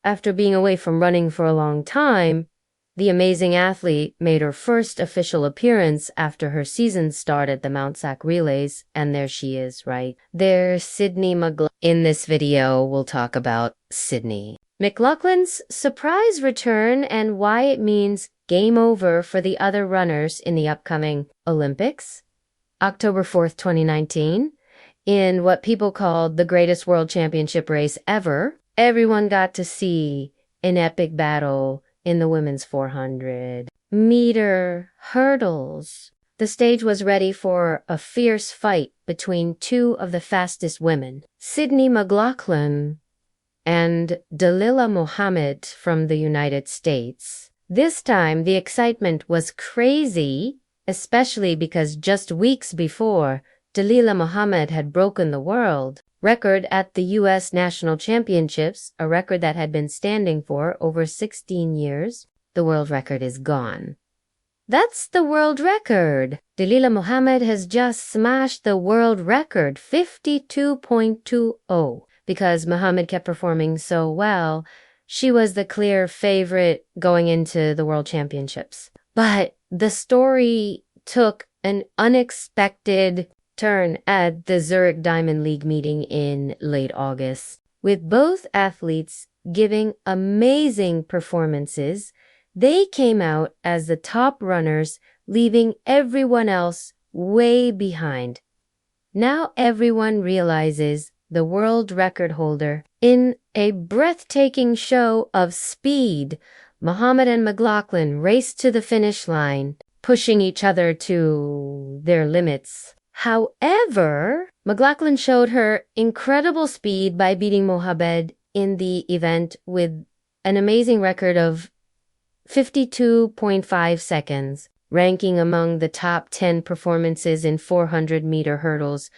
after being away from running for a long time, the amazing athlete made her first official appearance after her season start at the Mount Sac Relays, and there she is, right? There's Sydney McLaughlin. In this video, we'll talk about Sydney McLaughlin's surprise return and why it means game over for the other runners in the upcoming Olympics. October 4th, 2019, in what people called the greatest world championship race ever, everyone got to see an epic battle in the women's 400-meter hurdles. The stage was ready for a fierce fight between two of the fastest women, Sydney McLaughlin and Dalilah Muhammad from the United States. This time, the excitement was crazy, especially because just weeks before, Dalilah Muhammad had broken the world record at the U.S. National Championships, a record that had been standing for over 16 years. The world record is gone. That's the world record. Dalilah Muhammad has just smashed the world record, 52.20. Because Muhammad kept performing so well, she was the clear favorite going into the World Championships. But the story took an unexpected turn at the Zurich Diamond League meeting in late August. With both athletes giving amazing performances, they came out as the top runners, leaving everyone else way behind. Now everyone realizes the world record holder, in a breathtaking show of speed, Muhammad and McLaughlin raced to the finish line, pushing each other to their limits. However, McLaughlin showed her incredible speed by beating Muhammad in the event with an amazing record of 52.5 seconds, ranking among the top 10 performances in 400-meter hurdles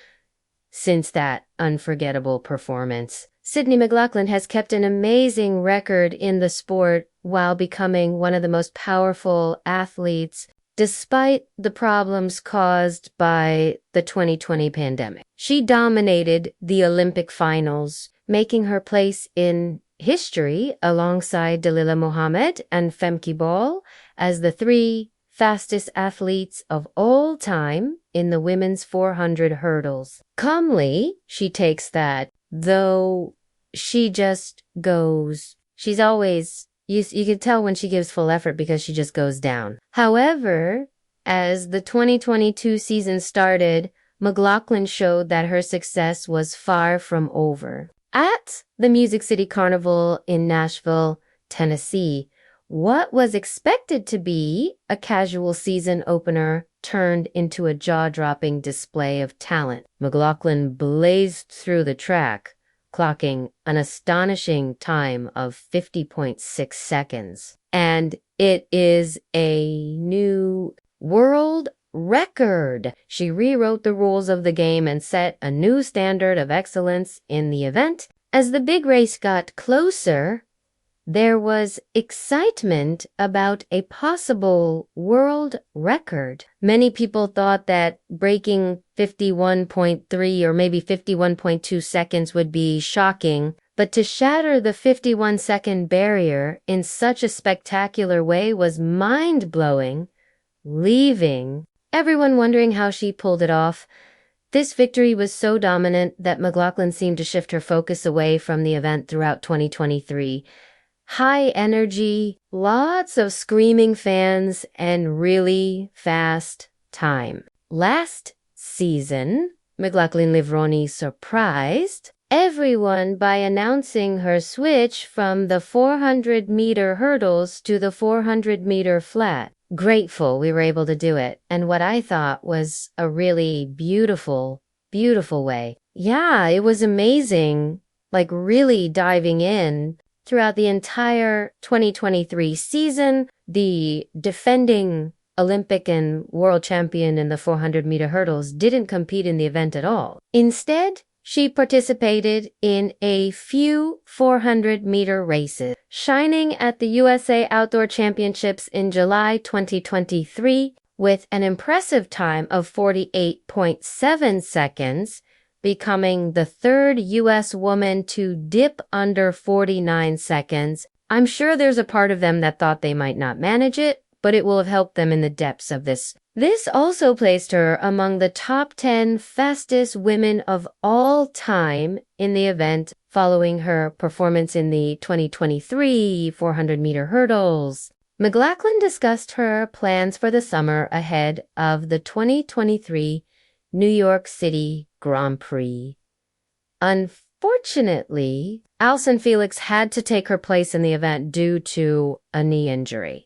since that unforgettable performance. Sydney McLaughlin has kept an amazing record in the sport while becoming one of the most powerful athletes despite the problems caused by the 2020 pandemic. She dominated the Olympic finals, making her place in history alongside Dalilah Muhammad and Femke Bol as the three fastest athletes of all time in the women's 400 hurdles. Calmly, she takes that, though she just goes. She's always, you can tell when she gives full effort because she just goes down. However, as the 2022 season started, McLaughlin showed that her success was far from over. At the Music City Carnival in Nashville, Tennessee, what was expected to be a casual season opener turned into a jaw-dropping display of talent. McLaughlin blazed through the track, clocking an astonishing time of 50.6 seconds. And it is a new world record. She rewrote the rules of the game and set a new standard of excellence in the event. As the big race got closer, there was excitement about a possible world record. Many people thought that breaking 51.3 or maybe 51.2 seconds would be shocking, but to shatter the 51-second barrier in such a spectacular way was mind-blowing, leaving everyone wondering how she pulled it off. This victory was so dominant that McLaughlin seemed to shift her focus away from the event throughout 2023. High energy, lots of screaming fans, and really fast time. Last season, McLaughlin Livroni surprised everyone by announcing her switch from the 400-meter hurdles to the 400-meter flat. Grateful we were able to do it, and what I thought was a really beautiful, beautiful way. Yeah, it was amazing, like really diving in. Throughout the entire 2023 season, the defending Olympic and world champion in the 400-meter hurdles didn't compete in the event at all. Instead, she participated in a few 400-meter races, shining at the USA Outdoor Championships in July 2023 with an impressive time of 48.7 seconds, becoming the third U.S. woman to dip under 49 seconds. I'm sure there's a part of them that thought they might not manage it, but it will have helped them in the depths of this. This also placed her among the top 10 fastest women of all time in the event, following her performance in the 2023 400-meter hurdles. McLaughlin discussed her plans for the summer ahead of the 2023 New York City Grand Prix. Unfortunately, Allyson Felix had to take her place in the event due to a knee injury.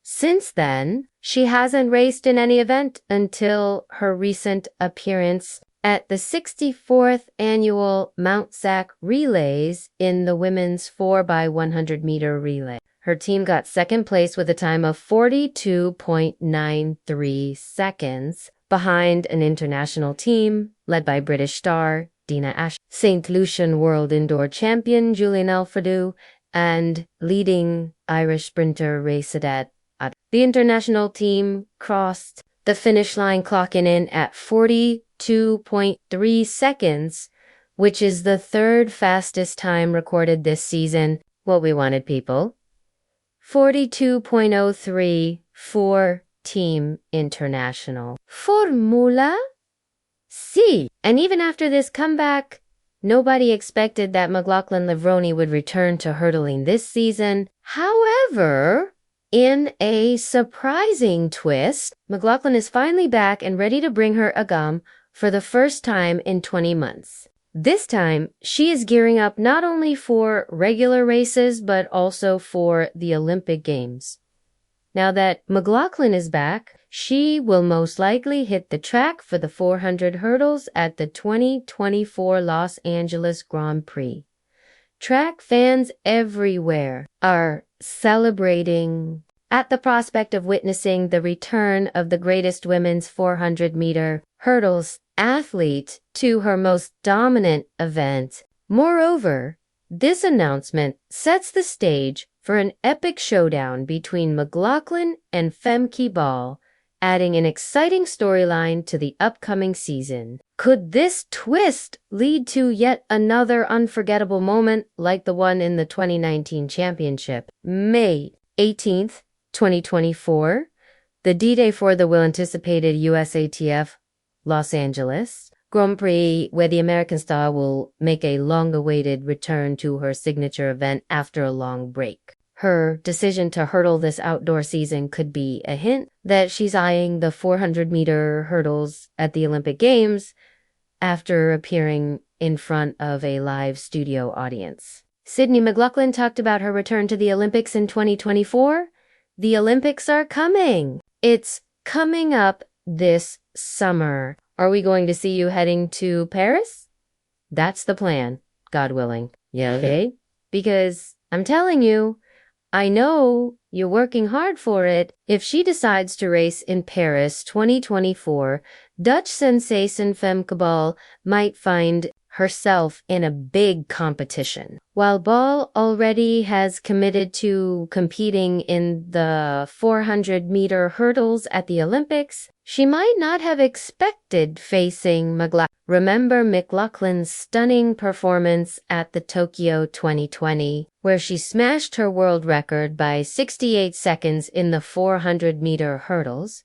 Since then, she hasn't raced in any event until her recent appearance at the 64th annual Mount Sac Relays in the women's 4x100-meter relay. Her team got second place with a time of 42.93 seconds behind an international team led by British star Dina Ash, St. Lucian World Indoor Champion Julian Alfredo, and leading Irish sprinter Ray Sadat. The international team crossed the finish line clocking in at 42.3 seconds, which is the third fastest time recorded this season. What we wanted, people. 42.03 for Team International. Formula C. And even after this comeback, nobody expected that McLaughlin Levrone would return to hurdling this season. However, in a surprising twist, McLaughlin is finally back and ready to bring her agam for the first time in 20 months. This time, she is gearing up not only for regular races, but also for the Olympic Games. Now that McLaughlin is back, she will most likely hit the track for the 400 hurdles at the 2024 Los Angeles Grand Prix. Track fans everywhere are celebrating at the prospect of witnessing the return of the greatest women's 400-meter hurdles athlete to her most dominant event. Moreover, this announcement sets the stage for an epic showdown between McLaughlin and Femke Bol, adding an exciting storyline to the upcoming season. Could this twist lead to yet another unforgettable moment like the one in the 2019 championship? May 18th, 2024, the D-Day for the well-anticipated USATF Los Angeles Grand Prix, where the American star will make a long-awaited return to her signature event after a long break. Her decision to hurdle this outdoor season could be a hint that she's eyeing the 400-meter hurdles at the Olympic Games after appearing in front of a live studio audience. Sydney McLaughlin talked about her return to the Olympics in 2024. The Olympics are coming. It's coming up this summer. Are we going to see you heading to Paris? That's the plan, God willing. Yeah, okay? Because I'm telling you, I know you're working hard for it. If she decides to race in Paris 2024, Dutch sensation Femke Bol might find herself in a big competition. While Bol already has committed to competing in the 400-meter hurdles at the Olympics, she might not have expected facing McLaughlin. Remember McLaughlin's stunning performance at the Tokyo 2020, where she smashed her world record by 68 seconds in the 400-meter hurdles.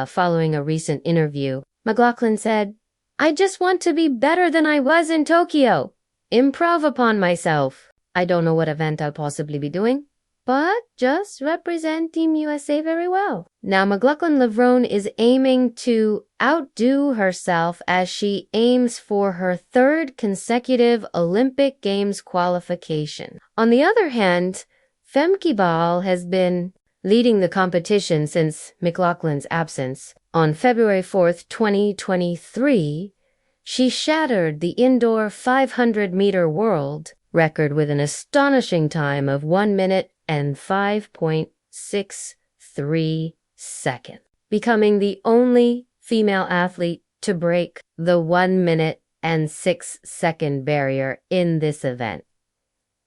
Following a recent interview, McLaughlin said, "I just want to be better than I was in Tokyo. Improve upon myself. I don't know what event I'll possibly be doing, but just represent Team USA very well." Now, McLaughlin Levrone is aiming to outdo herself as she aims for her third consecutive Olympic Games qualification. On the other hand, Femke Bol has been leading the competition since McLaughlin's absence. On February 4th, 2023, she shattered the indoor 500-meter world record with an astonishing time of 1 minute and 5.63 seconds, becoming the only female athlete to break the 1 minute and 6 second barrier in this event.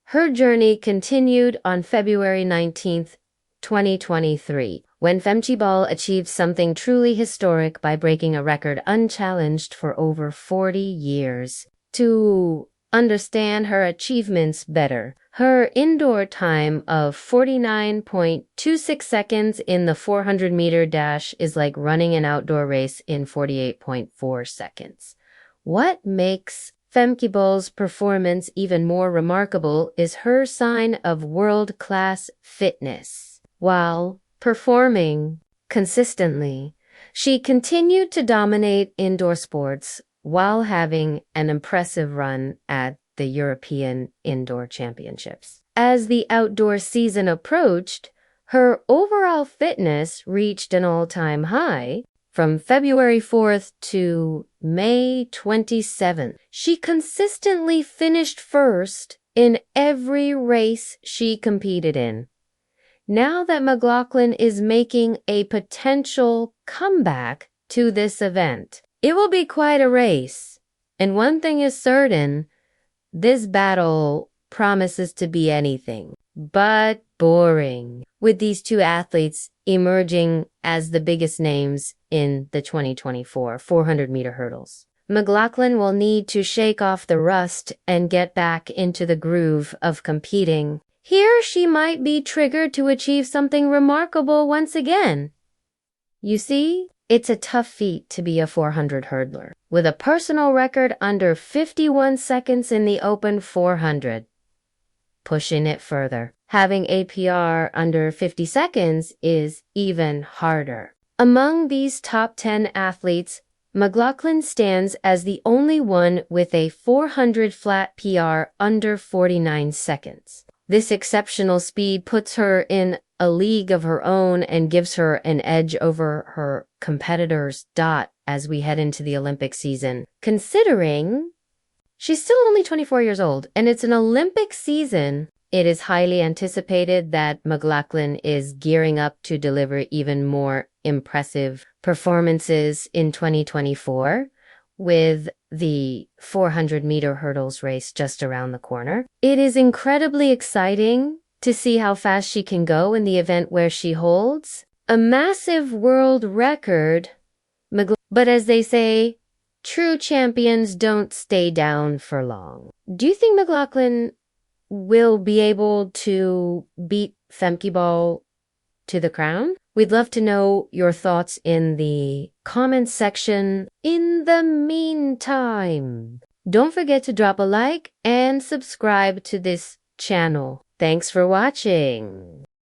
Her journey continued on February 19th, 2023, when Femkebol achieved something truly historic by breaking a record unchallenged for over 40 years. To understand her achievements better, her indoor time of 49.26 seconds in the 400-meter dash is like running an outdoor race in 48.4 seconds. What makes Femkebol's performance even more remarkable is her sign of world-class fitness. While performing consistently, she continued to dominate indoor sports while having an impressive run at the European Indoor Championships. As the outdoor season approached, her overall fitness reached an all-time high. From February 4th to May 27th, she consistently finished first in every race she competed in. Now that McLaughlin is making a potential comeback to this event, it will be quite a race. And one thing is certain, this battle promises to be anything but boring, with these two athletes emerging as the biggest names in the 2024 400-meter hurdles. McLaughlin will need to shake off the rust and get back into the groove of competing. Here she might be triggered to achieve something remarkable once again. You see, it's a tough feat to be a 400 hurdler, with a personal record under 51 seconds in the open 400. Pushing it further, having APR under 50 seconds is even harder. Among these top 10 athletes, McLaughlin stands as the only one with a 400 flat PR under 49 seconds. This exceptional speed puts her in a league of her own and gives her an edge over her competitors. As we head into the Olympic season, considering she's still only 24 years old and it's an Olympic season, it is highly anticipated that McLaughlin is gearing up to deliver even more impressive performances in 2024, with the 400-meter hurdles race just around the corner. It is incredibly exciting to see how fast she can go in the event where she holds a massive world record. But as they say, true champions don't stay down for long. Do you think McLaughlin will be able to beat Femkebol to the crown? We'd love to know your thoughts in the comments section. In the meantime, don't forget to drop a like and subscribe to this channel. Thanks for watching.